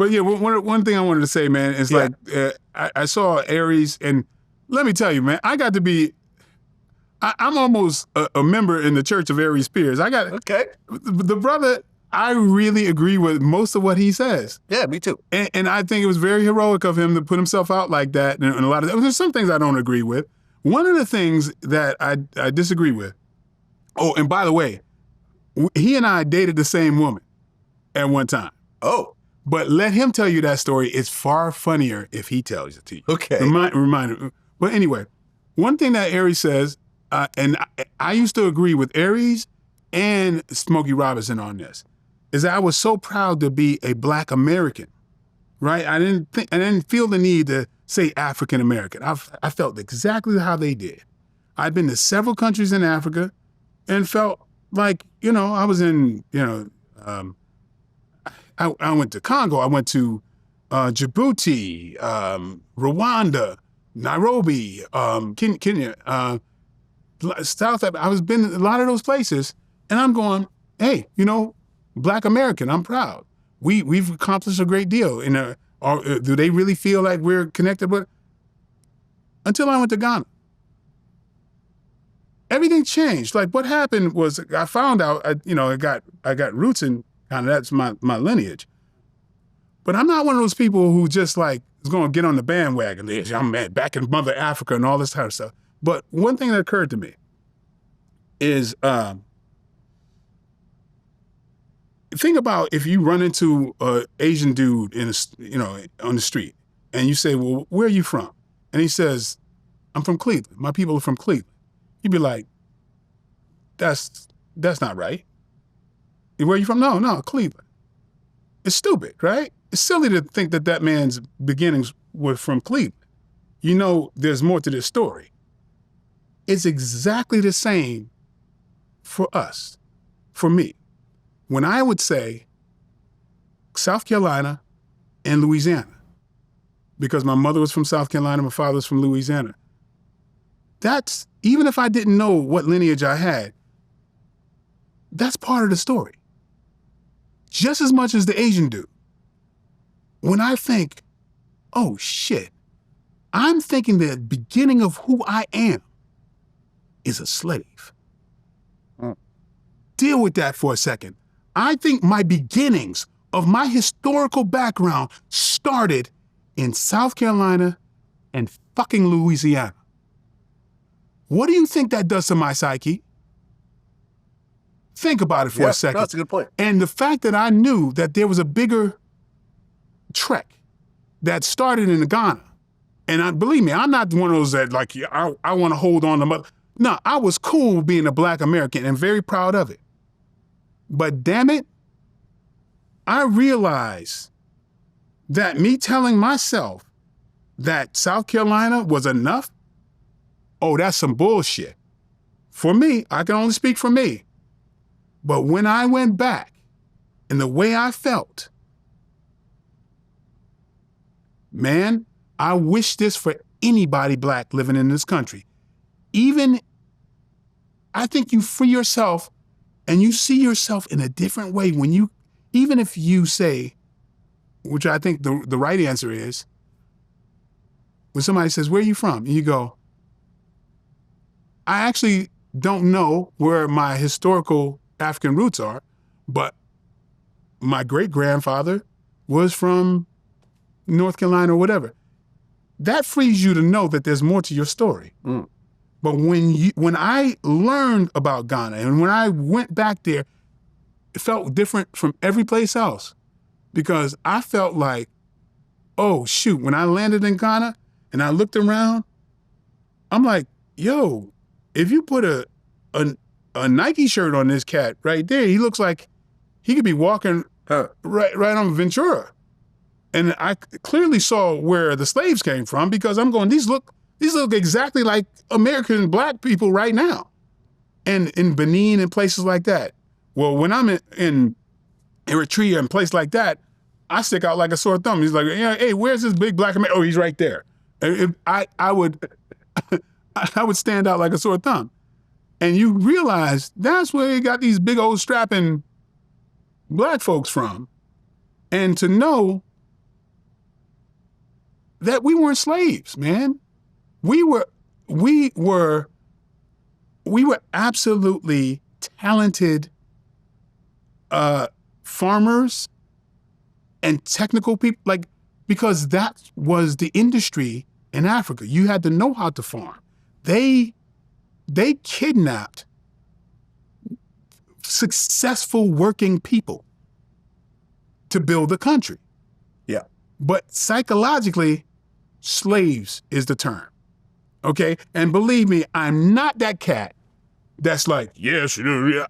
But yeah, one thing I wanted to say, man, is like I saw Aries, and let me tell you, man, I got to be. I'm almost a member in the Church of Aries Spears. The brother. I really agree with most of what he says. Yeah, me too. And I think it was very heroic of him to put himself out like that. And a lot of there's some things I don't agree with. One of the things that I disagree with. Oh, and by the way, he and I dated the same woman at one time. Oh. But let him tell you that story. It's far funnier if he tells it to you. Okay. Remind. But anyway, one thing that Aries says, and I used to agree with Aries and Smokey Robinson on this, is that I was so proud to be a Black American, right? I didn't feel the need to say African American. I felt exactly how they did. I'd been to several countries in Africa and felt like, I was in, I went to Congo, I went to Djibouti, Rwanda, Nairobi, Kenya, South Africa. I was been in a lot of those places, and I'm going, hey, Black American, I'm proud. We've accomplished a great deal. Do they really feel like we're connected with? Until I went to Ghana. Everything changed. Like what happened was I found out, I got roots in Ghana. That's my lineage. But I'm not one of those people who just like is going to get on the bandwagon. I'm back in Mother Africa and all this kind of stuff. But one thing that occurred to me is, think about if you run into an Asian dude on the street, and you say, "Well, where are you from?" And he says, "I'm from Cleveland. My people are from Cleveland." You'd be like, "That's not right. Where are you from?" No, Cleveland. It's stupid, right? It's silly to think that man's beginnings were from Cleveland. There's more to this story. It's exactly the same for us, for me. When I would say South Carolina and Louisiana, because my mother was from South Carolina, my father was from Louisiana, that's, even if I didn't know what lineage I had, that's part of the story. Just as much as the Asian dude. When I think, oh shit, I'm thinking the beginning of who I am is a slave. Deal with that for a second. I think my beginnings of my historical background started in South Carolina and fucking Louisiana. What do you think that does to my psyche? Think about it for a second. That's a good point. And the fact that I knew that there was a bigger trek that started in Ghana, and believe me, I'm not one of those that like, I want to hold on to mother. No, I was cool being a Black American and very proud of it. But damn it, I realized that me telling myself that South Carolina was enough, oh, that's some bullshit. For me, I can only speak for me. But when I went back and the way I felt, man, I wish this for anybody Black living in this country. I think you free yourself and you see yourself in a different way even if you say, which I think the right answer is, when somebody says, "Where are you from?" and you go, I actually don't know where my historical African roots are, but my great-grandfather was from North Carolina or whatever. That frees you to know that there's more to your story. But when I learned about Ghana and when I went back there, it felt different from every place else because I felt like, oh shoot, when I landed in Ghana and I looked around, I'm like, yo, if you put a Nike shirt on this cat right there, he looks like he could be walking right on Ventura. And I clearly saw where the slaves came from because I'm going, these look exactly like American Black people right now. And in Benin and places like that. Well, when I'm in Eritrea and places like that, I stick out like a sore thumb. He's like, yeah, hey, where's this big Black American? Oh, he's right there. I would stand out like a sore thumb. And you realize that's where you got these big old strapping Black folks from. And to know that we weren't slaves, man. We were absolutely talented farmers and technical people, like, because that was the industry in Africa. You had to know how to farm. They kidnapped successful working people to build the country. Yeah. But psychologically, slaves is the term. Okay? And believe me, I'm not that cat that's like, yes,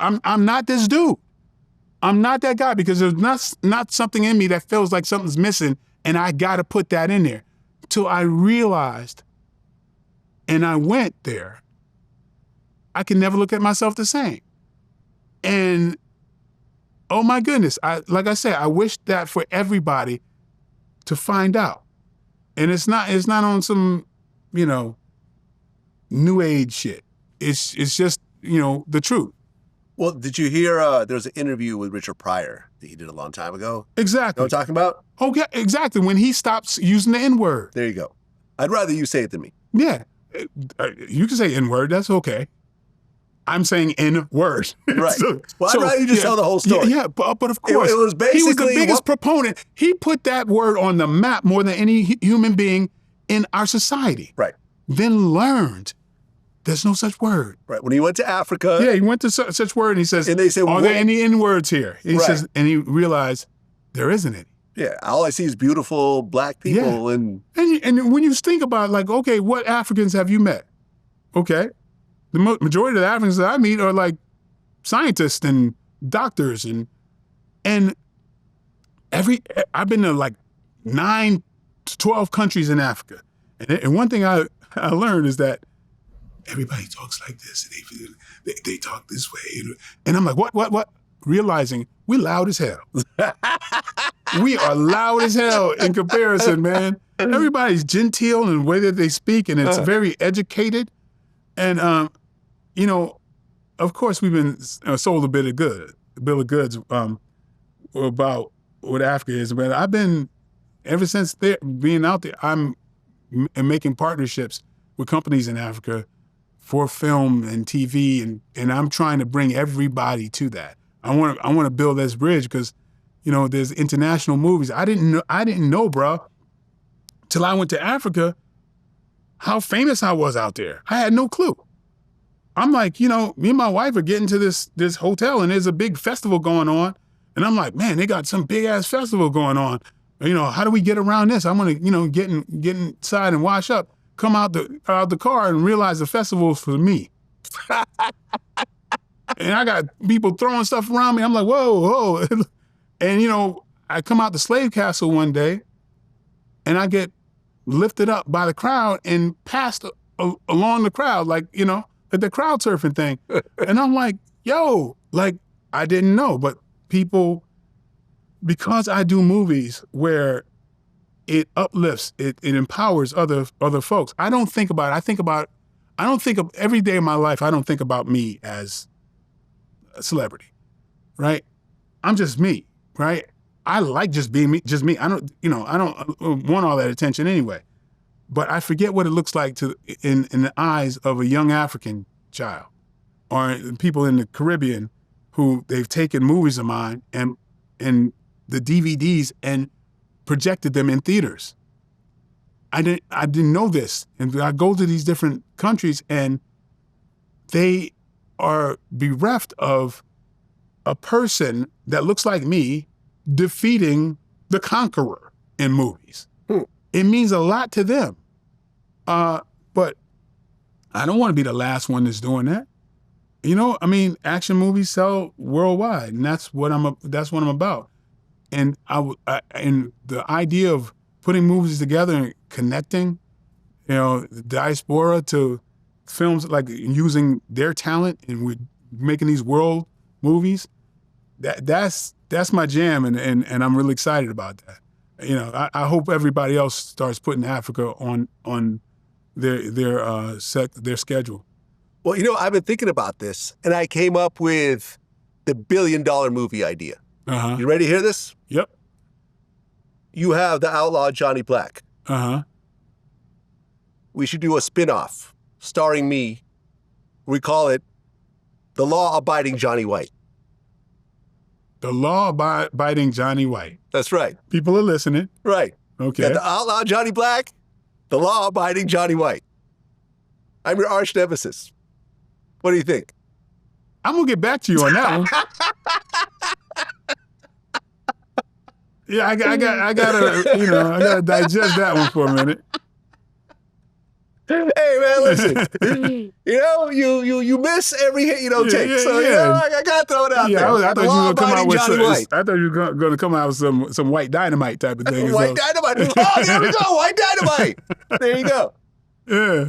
I'm not this dude. I'm not that guy, because there's not something in me that feels like something's missing, and I gotta put that in there. Till I realized, and I went there, I can never look at myself the same. And oh my goodness, like I said, I wish that for everybody to find out. And it's not on some, new age shit. It's just, the truth. Well, did you hear there was an interview with Richard Pryor that he did a long time ago? Exactly. You know what I'm talking about? Oh, yeah, exactly. When he stops using the N-word. There you go. I'd rather you say it than me. Yeah. You can say N-word. That's okay. I'm saying N-word. Right. Well, I'd rather you just tell the whole story. Yeah, but of course. It was basically... He was the biggest proponent. He put that word on the map more than any human being in our society. Right. Then learned there's no such word. Right. When he went to Africa... Yeah, he went to such word, and he says, and they say, are there any N-words here? And he says, and he realized there isn't any. Yeah, all I see is beautiful black people. Yeah. And when you think about, like, okay, what Africans have you met? Okay. The majority of the Africans that I meet are like scientists and doctors, and I've been to like 9 to 12 countries in Africa. And one thing I learned is that everybody talks like this. They talk this way. And I'm like, what? Realizing we loud as hell. We are loud as hell in comparison, man. Everybody's genteel in the way that they speak, and it's very educated. And, of course, we've been sold a bill of goods about what Africa is. But I've been, ever since being out there, I'm making partnerships with companies in Africa for film and TV, and I'm trying to bring everybody to that. I want to build this bridge, because, there's international movies. I didn't know, bro, till I went to Africa, how famous I was out there. I had no clue. I'm like, me and my wife are getting to this hotel, and there's a big festival going on. And I'm like, man, they got some big ass festival going on. How do we get around this? I'm gonna, get inside and wash up, come out the car, and realize the festival's for me. And I got people throwing stuff around me. I'm like, whoa. And, I come out the slave castle one day, and I get lifted up by the crowd and passed along the crowd, like the crowd surfing thing. And I'm like, yo, like, I didn't know, but people, because I do movies where it uplifts, it empowers other folks. I don't think about every day of my life, I don't think about me as a celebrity, right? I'm just me, right? I like just being me, just me. I don't want all that attention anyway. But I forget what it looks like in the eyes of a young African child, or people in the Caribbean who they've taken movies of mine and the DVDs and projected them in theaters. I didn't know this. And I go to these different countries, and they are bereft of a person that looks like me defeating the conqueror in movies. It means a lot to them. But I don't want to be the last one that's doing that. Action movies sell worldwide, and that's what I'm about. And and the idea of putting movies together and connecting, the diaspora to films, like using their talent, and we're making these world movies. That's my jam, and I'm really excited about that. I hope everybody else starts putting Africa on their schedule. Well, I've been thinking about this, and I came up with the $1 billion movie idea. Uh-huh. You ready to hear this? Yep. You have the outlaw Johnny Black. Uh-huh. we should do a spin-off starring me. We call it The Law-Abiding Johnny White. The law-abiding Johnny White. That's right. People are listening. Right. Okay. Yeah, the outlaw Johnny Black, the law-abiding Johnny White. I'm your arch nemesis. What do you think? I'm gonna get back to you on that one. Yeah, I gotta digest that one for a minute. Hey man, listen. you miss every hit you don't take. So I gotta throw it out there. I thought you were gonna come out with Johnny White. I thought you were gonna come out with some white dynamite type of thing. White dynamite. Oh, there we go. White dynamite. There you go. Yeah.